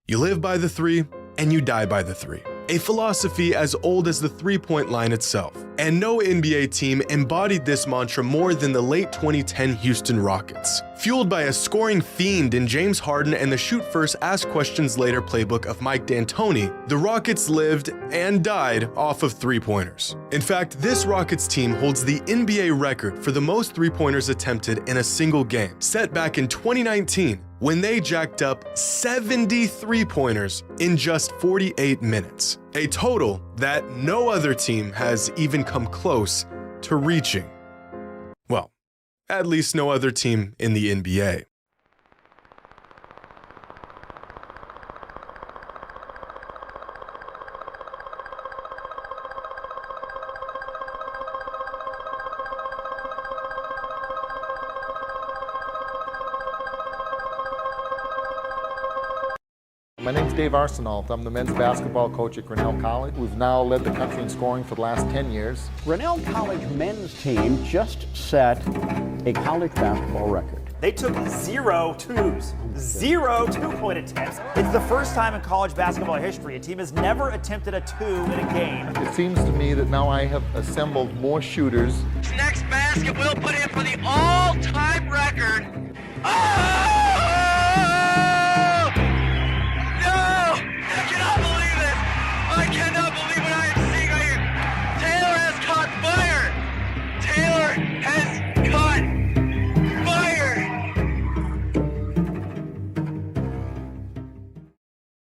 You live by the three, and you die by the three. A philosophy as old as the three-point line itself. And no NBA team embodied this mantra more than the late 2010 Houston Rockets. Fueled by a scoring fiend in James Harden and the shoot first, ask questions later playbook of Mike D'Antoni, the Rockets lived and died off of three-pointers. In fact, this Rockets team holds the NBA record for the most three-pointers attempted in a single game, set back in 2019, when they jacked up 70 three-pointers in just 48 minutes. A total that no other team has even come close to reaching. Well, at least no other team in the NBA. My name's Dave Arsenault. I'm the men's basketball coach at Grinnell College. We've now led the country in scoring for the last 10 years. Grinnell College men's team just set a college basketball record. They took 0 twos, 0 two-point attempts. It's the first time in college basketball history a team has never attempted a two in a game. It seems to me that now I have assembled more shooters. This next basket will put in for the all-time record. Oh! I cannot believe what I am seeing right here. Taylor has caught fire. Taylor has caught fire.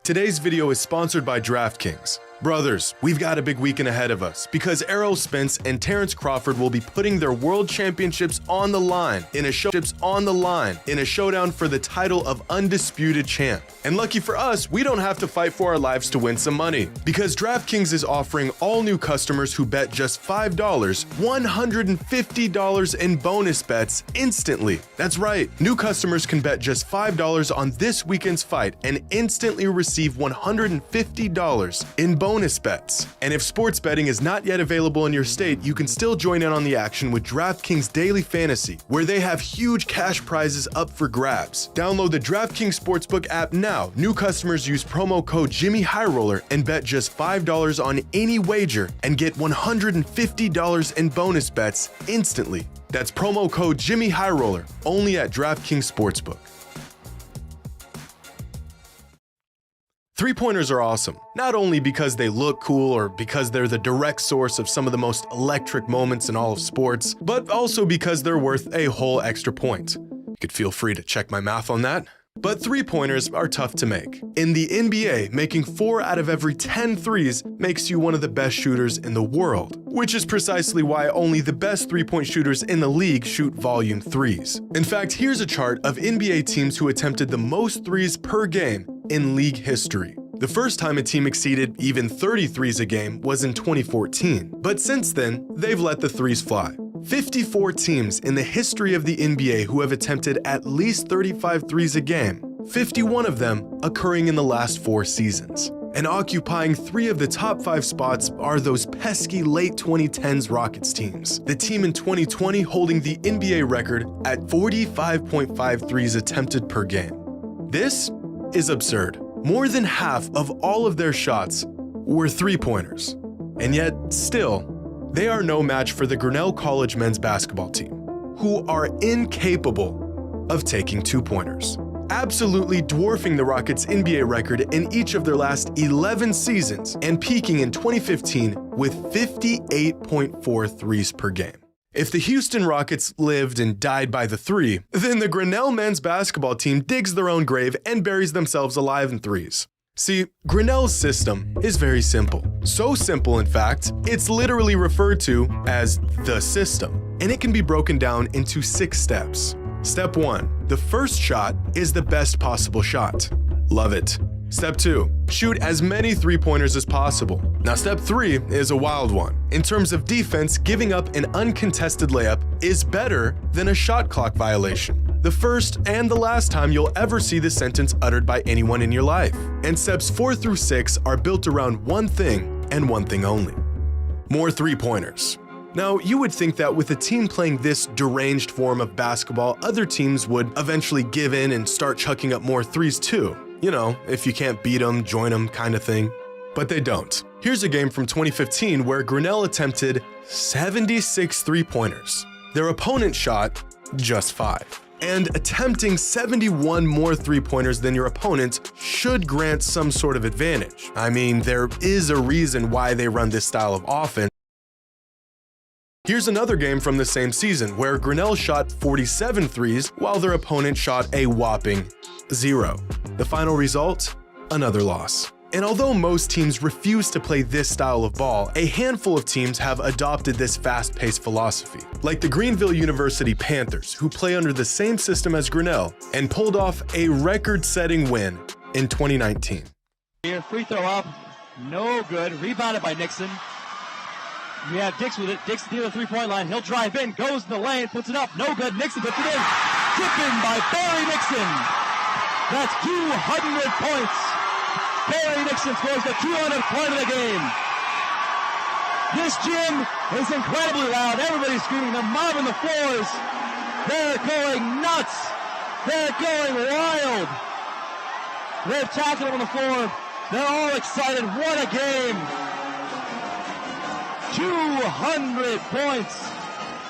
Today's video is sponsored by DraftKings. Brothers, we've got a big weekend ahead of us because Errol Spence and Terrence Crawford will be putting their world championships on the line in a showdown for the title of undisputed champ. And lucky for us, we don't have to fight for our lives to win some money because DraftKings is offering all new customers who bet just $5 $150 in bonus bets instantly. That's right, new customers can bet just $5 on this weekend's fight and instantly receive $150 in bonus bets. And if sports betting is not yet available in your state, you can still join in on the action with DraftKings Daily Fantasy, where they have huge cash prizes up for grabs. Download the DraftKings Sportsbook app now. New customers use promo code JxmyHighroller and bet just $5 on any wager and get $150 in bonus bets instantly. That's promo code JxmyHighroller only at DraftKings Sportsbook. Three-pointers are awesome, not only because they look cool or because they're the direct source of some of the most electric moments in all of sports, but also because they're worth a whole extra point. You could feel free to check my math on that. But three-pointers are tough to make. In the NBA, making 4 out of every 10 threes makes you one of the best shooters in the world, which is precisely why only the best three-point shooters in the league shoot volume threes. In fact, here's a chart of NBA teams who attempted the most threes per game in league history. The first time a team exceeded even 30 threes a game was in 2014, but since then, they've let the threes fly. 54 teams in the history of the NBA who have attempted at least 35 threes a game, 51 of them occurring in the last 4 seasons. And occupying 3 of the top 5 spots are those pesky late 2010s Rockets teams. The team in 2020 holding the NBA record at 45.5 threes attempted per game. This is absurd. More than half of all of their shots were three-pointers. And yet, still, they are no match for the Grinnell College men's basketball team, who are incapable of taking two-pointers, absolutely dwarfing the Rockets' NBA record in each of their last 11 seasons and peaking in 2015 with 58.4 threes per game. If the Houston Rockets lived and died by the three, then the Grinnell men's basketball team digs their own grave and buries themselves alive in threes. See, Grinnell's system is very simple. So simple, in fact, it's literally referred to as the system, and it can be broken down into 6 steps. Step 1, the first shot is the best possible shot. Love it. Step 2, shoot as many three-pointers as possible. Now step 3 is a wild one. In terms of defense, giving up an uncontested layup is better than a shot clock violation. The first and the last time you'll ever see this sentence uttered by anyone in your life. And steps 4 through 6 are built around one thing and one thing only: more three-pointers. Now, you would think that with a team playing this deranged form of basketball, other teams would eventually give in and start chucking up more threes too. You know, if you can't beat them, join them kind of thing. But they don't. Here's a game from 2015 where Grinnell attempted 76 three-pointers. Their opponent shot just 5. And attempting 71 more three-pointers than your opponent should grant some sort of advantage. I mean, there is a reason why they run this style of offense. Here's another game from the same season where Grinnell shot 47 threes while their opponent shot a whopping 0. The final result? Another loss. And although most teams refuse to play this style of ball, a handful of teams have adopted this fast-paced philosophy, like the Greenville University Panthers, who play under the same system as Grinnell and pulled off a record-setting win in 2019. Here, free throw up, no good, rebounded by Nixon. We have Dix with it, Dix near the three-point line, he'll drive in, goes to the lane, puts it up, no good, Nixon puts it in, tipped in by Barry Nixon. That's 200 points. Barry Nixon scores the 200th point of the game. This gym is incredibly loud. Everybody's screaming. They're mobbing the floors. They're going nuts. They're going wild. They're tackling on the floor. They're all excited. What a game. 200 points.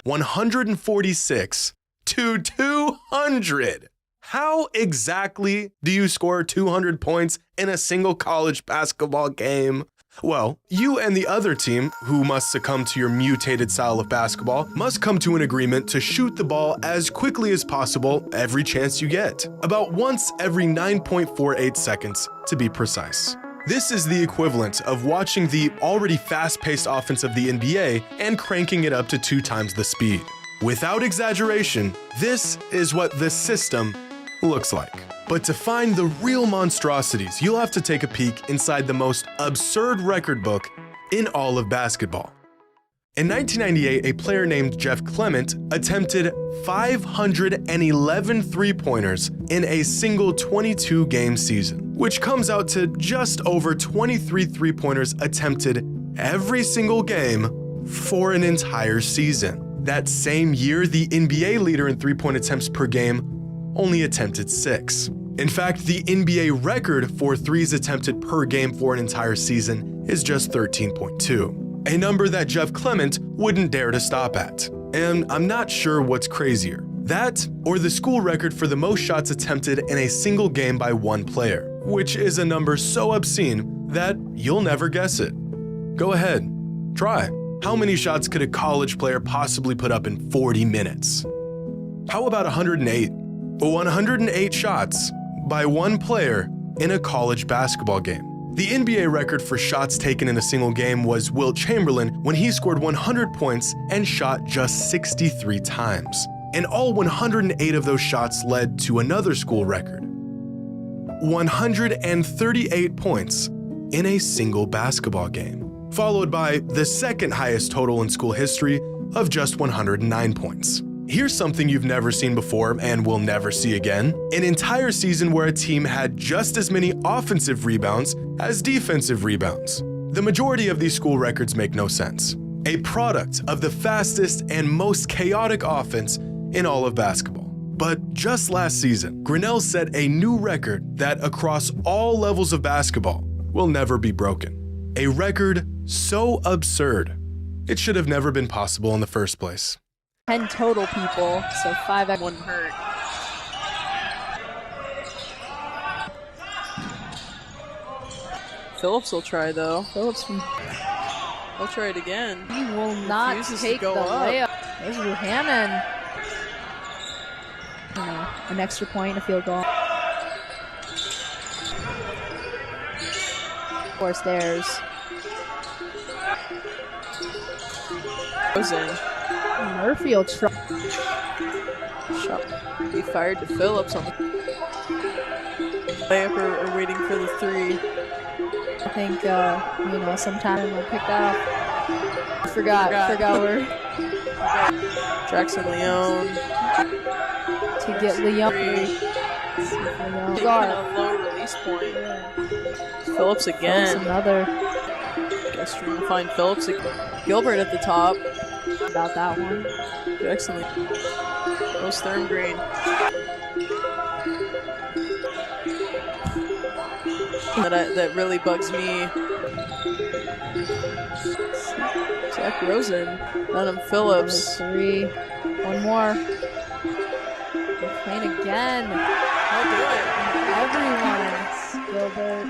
146 to 200. How exactly do you score 200 points in a single college basketball game? Well, you and the other team, who must succumb to your mutated style of basketball, must come to an agreement to shoot the ball as quickly as possible every chance you get, about once every 9.48 seconds to be precise. This is the equivalent of watching the already fast-paced offense of the NBA and cranking it up to 2 times the speed. Without exaggeration, this is what the system looks like. But to find the real monstrosities, you'll have to take a peek inside the most absurd record book in all of basketball. In 1998, a player named Jeff Clement attempted 511 three-pointers in a single 22-game season, which comes out to just over 23 three-pointers attempted every single game for an entire season. That same year, the NBA leader in three-point attempts per game only attempted 6. In fact, the NBA record for threes attempted per game for an entire season is just 13.2, a number that Jeff Clement wouldn't dare to stop at. And I'm not sure what's crazier, that or the school record for the most shots attempted in a single game by one player, which is a number so obscene that you'll never guess it. Go ahead, try. How many shots could a college player possibly put up in 40 minutes? How about 108? 108 shots by one player in a college basketball game. The NBA record for shots taken in a single game was Wilt Chamberlain when he scored 100 points and shot just 63 times. And all 108 of those shots led to another school record: 138 points in a single basketball game, followed by the second highest total in school history of just 109 points. Here's something you've never seen before and will never see again: an entire season where a team had just as many offensive rebounds as defensive rebounds. The majority of these school records make no sense. A product of the fastest and most chaotic offense in all of basketball. But just last season, Grinnell set a new record that across all levels of basketball will never be broken. A record so absurd, it should have never been possible in the first place. 10 total people, so 5 wouldn't hurt. Phillips will try though. He'll try it again. He will not Refuses take to the go up. layup. There's Buchanan. An extra point, a field goal. Of course, theirs. Goes in. Murphy will try. Shot. He fired to Phillips on the layup or waiting for the 3. I think, sometime we'll pick that up. Forgot where. Jackson Leone. To get Leon. Guard. A low release point. Phillips again. Phillips another. Guess we're gonna find Phillips again. Gilbert at the top. About that one. Jackson Leone. Goes Thorngreen. That really bugs me. Zach Rosen, Adam Phillips. 3. One more. They're playing again. He'll do it. Everyone. Gilbert.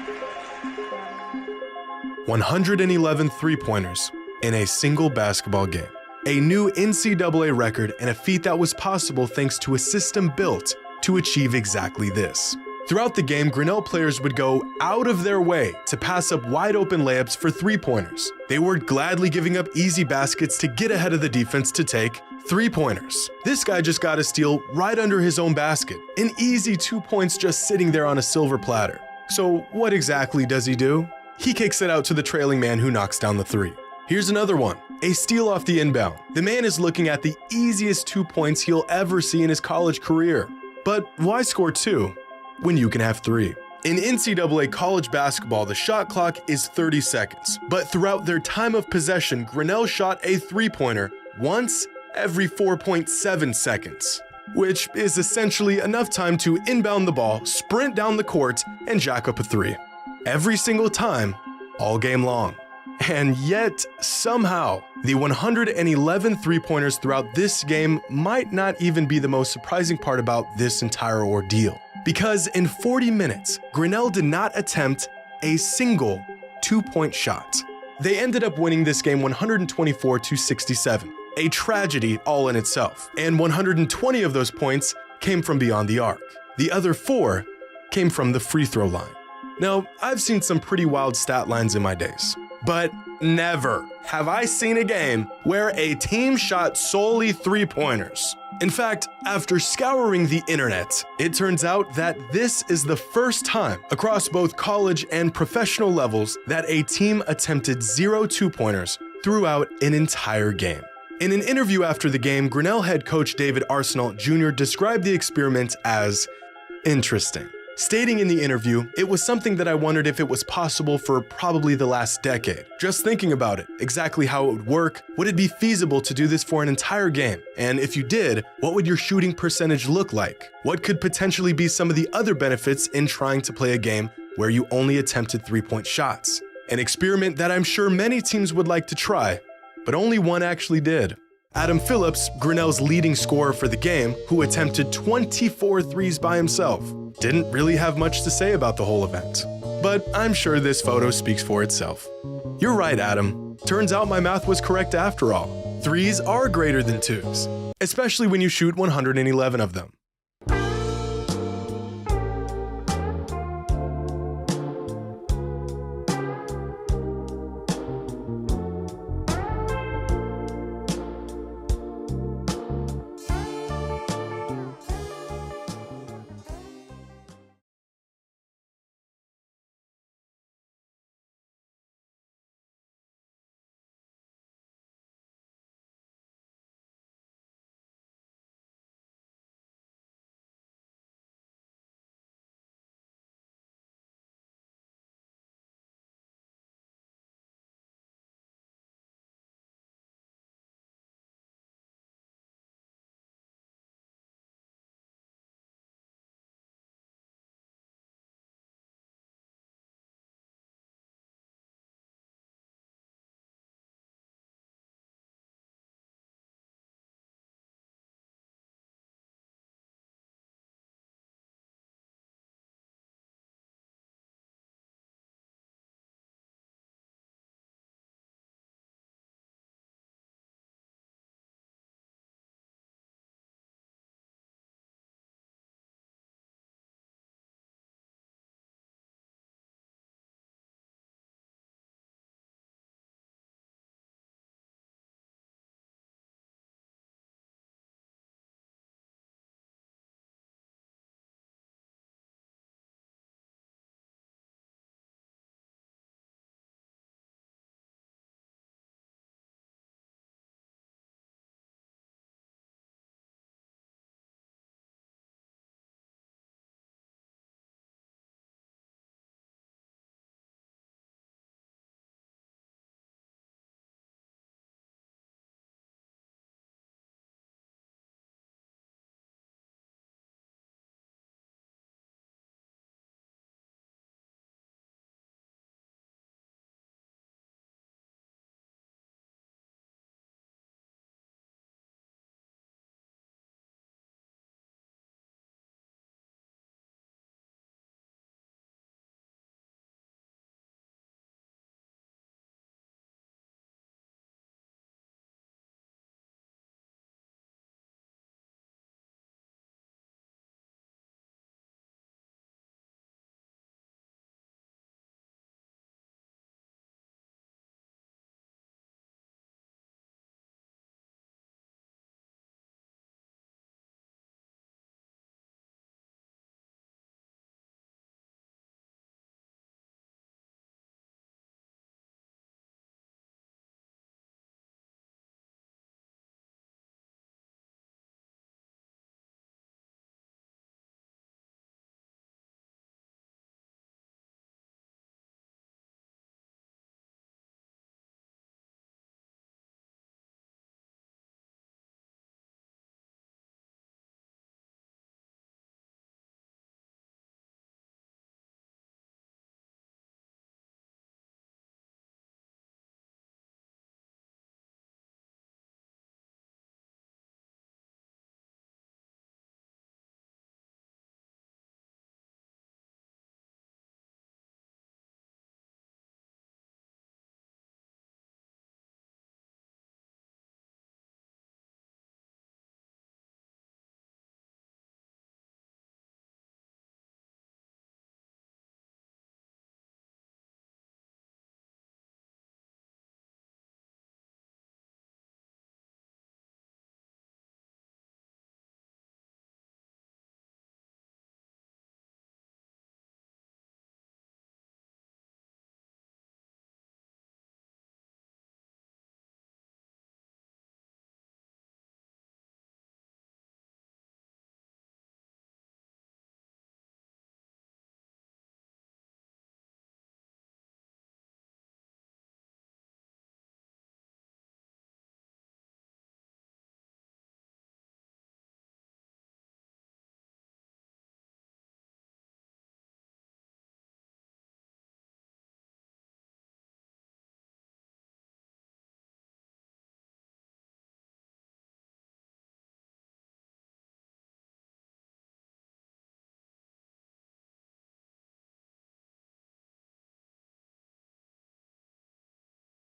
111 three-pointers in a single basketball game. A new NCAA record and a feat that was possible thanks to a system built to achieve exactly this. Throughout the game, Grinnell players would go out of their way to pass up wide-open layups for three-pointers. They were gladly giving up easy baskets to get ahead of the defense to take three-pointers. This guy just got a steal right under his own basket. An easy 2 points just sitting there on a silver platter. So what exactly does he do? He kicks it out to the trailing man who knocks down the three. Here's another one, a steal off the inbound. The man is looking at the easiest 2 points he'll ever see in his college career. But why score 2 when you can have 3? In NCAA college basketball, the shot clock is 30 seconds, but throughout their time of possession, Grinnell shot a three-pointer once every 4.7 seconds, which is essentially enough time to inbound the ball, sprint down the court, and jack up a 3. Every single time, all game long. And yet, somehow, the 111 three-pointers throughout this game might not even be the most surprising part about this entire ordeal. Because in 40 minutes, Grinnell did not attempt a single 2-point shot. They ended up winning this game 124-67, a tragedy all in itself. And 120 of those points came from beyond the arc. The other 4 came from the free throw line. Now, I've seen some pretty wild stat lines in my days, but never have I seen a game where a team shot solely three-pointers. In fact, after scouring the internet, it turns out that this is the first time across both college and professional levels that a team attempted 0 2-pointers throughout an entire game. In an interview after the game, Grinnell head coach David Arsenault Jr. described the experiment as interesting, stating in the interview, "It was something that I wondered if it was possible for probably the last decade. Just thinking about it, exactly how it would work, would it be feasible to do this for an entire game? And if you did, what would your shooting percentage look like? What could potentially be some of the other benefits in trying to play a game where you only attempted 3-point shots? An experiment that I'm sure many teams would like to try, but only one actually did." Adam Phillips, Grinnell's leading scorer for the game, who attempted 24 threes by himself, didn't really have much to say about the whole event. But I'm sure this photo speaks for itself. You're right, Adam. Turns out my math was correct after all. Threes are greater than 2s, especially when you shoot 111 of them.